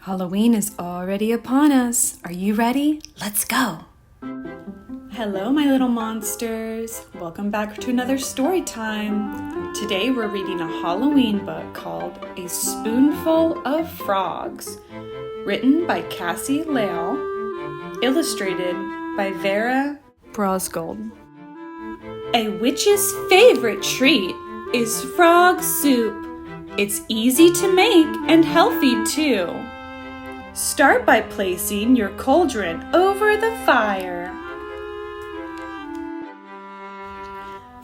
Halloween is already upon us. Are you ready? Let's go. Hello, my little monsters. Welcome back to another story time. Today we're reading a Halloween book called A Spoonful of Frogs, written by Cassie Lale, illustrated by Vera Brosgold. A witch's favorite treat is frog soup. It's easy to make and healthy too. Start by placing your cauldron over the fire.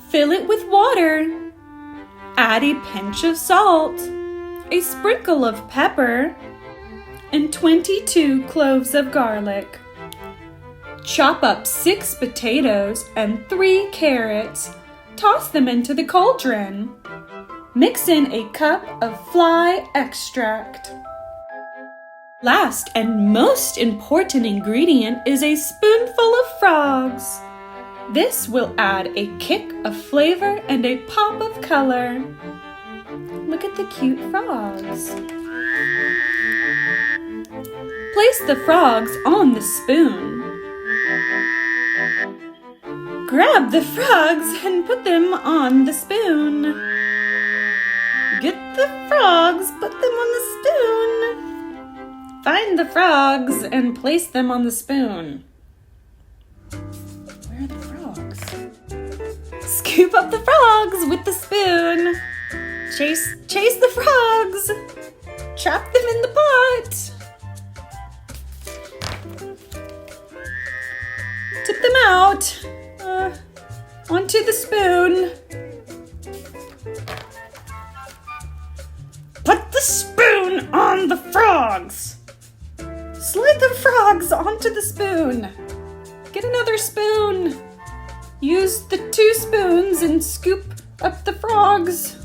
Fill it with water. Add a pinch of salt, a sprinkle of pepper, and 22 cloves of garlic. Chop up 6 potatoes and 3 carrots. Toss them into the cauldron. Mix in a cup of fly extract. Last and most important ingredient is a spoonful of frogs. This will add a kick of flavor and a pop of color. Look at the cute frogs. Place the frogs on the spoon. Grab the frogs and put them on the spoon. Get the frogs, put them on the spoon. Find the frogs and place them on the spoon. Where are the frogs? Scoop up the frogs with the spoon. Chase the frogs. Trap them in the pot. Tip them out onto the spoon. Put the spoon on the frogs. Slide the frogs onto the spoon. Get another spoon. Use the 2 spoons and scoop up the frogs.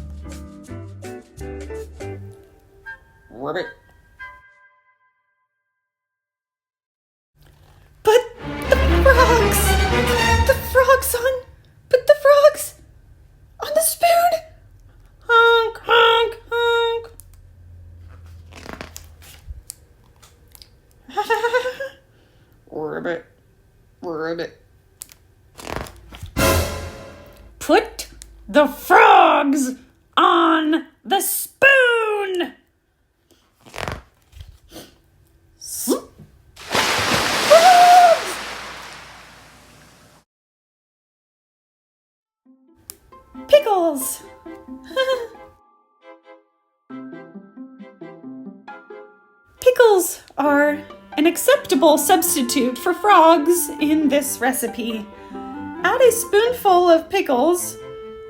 Ribbit. Put the frogs on the spoon. Honk, honk, honk. Ribbit, ribbit. Put the frogs on the spoon. Frogs! Pickles. Pickles are an acceptable substitute for frogs in this recipe. Add a spoonful of pickles,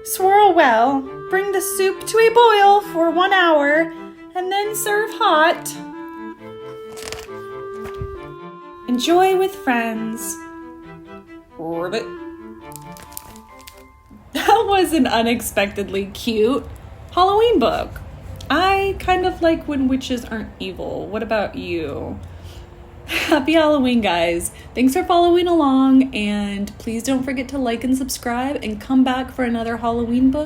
swirl well, bring the soup to a boil for 1 hour, and then serve hot. Enjoy with friends. Ribbit. That was an unexpectedly cute Halloween book. I kind of like when witches aren't evil. What about you? Happy Halloween, guys. Thanks for following along, and please don't forget to like and subscribe and come back for another Halloween book.